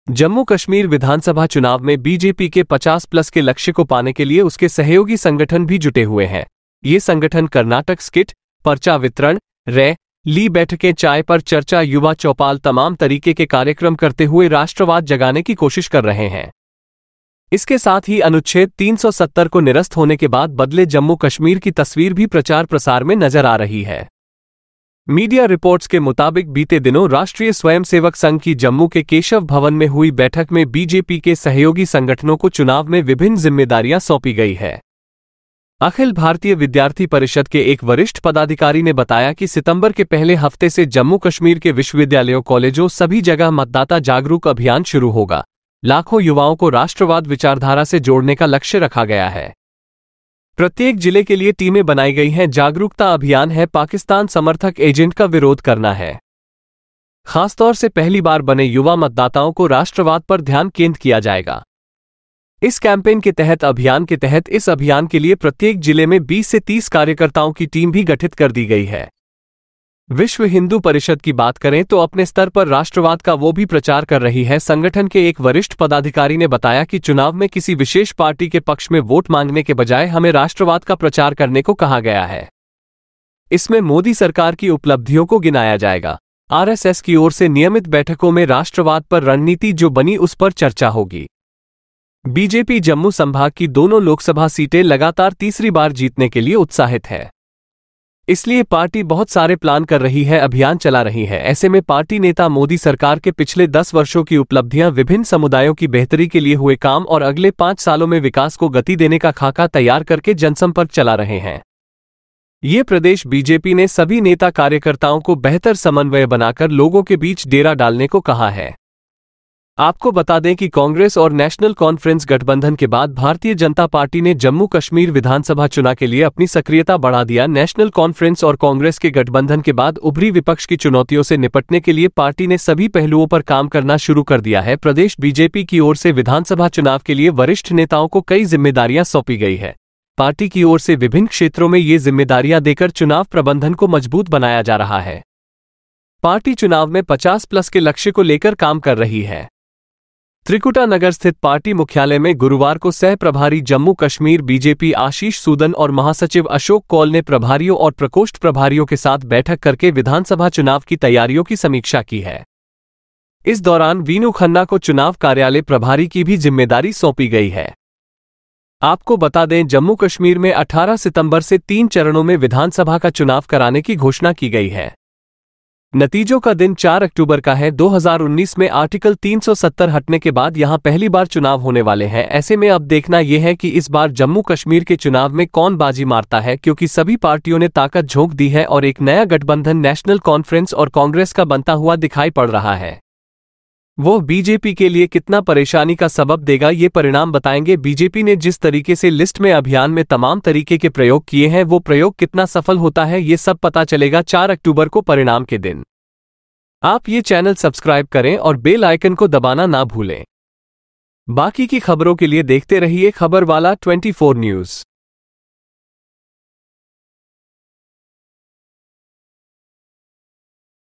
जम्मू कश्मीर विधानसभा चुनाव में बीजेपी के 50+ के लक्ष्य को पाने के लिए उसके सहयोगी संगठन भी जुटे हुए हैं। ये संगठन कर्नाटक स्किट, पर्चा वितरण, रैली, बैठकें, चाय पर चर्चा, युवा चौपाल, तमाम तरीके के कार्यक्रम करते हुए राष्ट्रवाद जगाने की कोशिश कर रहे हैं। इसके साथ ही अनुच्छेद 370 को निरस्त होने के बाद बदले जम्मू कश्मीर की तस्वीर भी प्रचार प्रसार में नजर आ रही है। मीडिया रिपोर्ट्स के मुताबिक बीते दिनों राष्ट्रीय स्वयंसेवक संघ की जम्मू के केशव भवन में हुई बैठक में बीजेपी के सहयोगी संगठनों को चुनाव में विभिन्न जिम्मेदारियां सौंपी गई है। अखिल भारतीय विद्यार्थी परिषद के एक वरिष्ठ पदाधिकारी ने बताया कि सितंबर के पहले हफ्ते से जम्मू कश्मीर के विश्वविद्यालयों, कॉलेजों, सभी जगह मतदाता जागरूक अभियान शुरू होगा। लाखों युवाओं को राष्ट्रवाद विचारधारा से जोड़ने का लक्ष्य रखा गया है। प्रत्येक जिले के लिए टीमें बनाई गई हैं। जागरूकता अभियान है, पाकिस्तान समर्थक एजेंट का विरोध करना है। खासतौर से पहली बार बने युवा मतदाताओं को राष्ट्रवाद पर ध्यान केंद्रित किया जाएगा। इस कैंपेन के तहत इस अभियान के लिए प्रत्येक जिले में 20 से 30 कार्यकर्ताओं की टीम भी गठित कर दी गई है। विश्व हिंदू परिषद की बात करें तो अपने स्तर पर राष्ट्रवाद का वो भी प्रचार कर रही है। संगठन के एक वरिष्ठ पदाधिकारी ने बताया कि चुनाव में किसी विशेष पार्टी के पक्ष में वोट मांगने के बजाय हमें राष्ट्रवाद का प्रचार करने को कहा गया है। इसमें मोदी सरकार की उपलब्धियों को गिनाया जाएगा। आरएसएस की ओर से नियमित बैठकों में राष्ट्रवाद पर रणनीति जो बनी उस पर चर्चा होगी। बीजेपी जम्मू संभाग की दोनों लोकसभा सीटें लगातार तीसरी बार जीतने के लिए उत्साहित है। इसलिए पार्टी बहुत सारे प्लान कर रही है, अभियान चला रही है। ऐसे में पार्टी नेता मोदी सरकार के पिछले 10 वर्षों की उपलब्धियां, विभिन्न समुदायों की बेहतरी के लिए हुए काम और अगले 5 सालों में विकास को गति देने का खाका तैयार करके जनसंपर्क चला रहे हैं। ये प्रदेश बीजेपी ने सभी नेता कार्यकर्ताओं को बेहतर समन्वय बनाकर लोगों के बीच डेरा डालने को कहा है। आपको बता दें कि कांग्रेस और नेशनल कॉन्फ्रेंस गठबंधन के बाद भारतीय जनता पार्टी ने जम्मू कश्मीर विधानसभा चुनाव के लिए अपनी सक्रियता बढ़ा दिया। नेशनल कॉन्फ्रेंस और कांग्रेस के गठबंधन के बाद उभरी विपक्ष की चुनौतियों से निपटने के लिए पार्टी ने सभी पहलुओं पर काम करना शुरू कर दिया है। प्रदेश बीजेपी की ओर से विधानसभा चुनाव के लिए वरिष्ठ नेताओं को कई जिम्मेदारियां सौंपी गई है। पार्टी की ओर से विभिन्न क्षेत्रों में ये जिम्मेदारियां देकर चुनाव प्रबंधन को मजबूत बनाया जा रहा है। पार्टी चुनाव में 50+ के लक्ष्य को लेकर काम कर रही है। त्रिकुटा नगर स्थित पार्टी मुख्यालय में गुरुवार को सह प्रभारी जम्मू कश्मीर बीजेपी आशीष सूदन और महासचिव अशोक कौल ने प्रभारियों और प्रकोष्ठ प्रभारियों के साथ बैठक करके विधानसभा चुनाव की तैयारियों की समीक्षा की है। इस दौरान वीनू खन्ना को चुनाव कार्यालय प्रभारी की भी जिम्मेदारी सौंपी गई है। आपको बता दें, जम्मू कश्मीर में 18 सितंबर से 3 चरणों में विधानसभा का चुनाव कराने की घोषणा की गई है। नतीजों का दिन 4 अक्टूबर का है। 2019 में आर्टिकल 370 हटने के बाद यहां पहली बार चुनाव होने वाले हैं। ऐसे में अब देखना यह है कि इस बार जम्मू कश्मीर के चुनाव में कौन बाजी मारता है, क्योंकि सभी पार्टियों ने ताकत झोंक दी है और एक नया गठबंधन नेशनल कॉन्फ्रेंस और कांग्रेस का बनता हुआ दिखाई पड़ रहा है। वो बीजेपी के लिए कितना परेशानी का सबब देगा, ये परिणाम बताएंगे। बीजेपी ने जिस तरीके से लिस्ट में अभियान में तमाम तरीके के प्रयोग किए हैं, वो प्रयोग कितना सफल होता है, ये सब पता चलेगा 4 अक्टूबर को परिणाम के दिन। आप ये चैनल सब्सक्राइब करें और बेल आइकन को दबाना ना भूलें। बाकी की खबरों के लिए देखते रहिए खबरवाला 24 न्यूज़।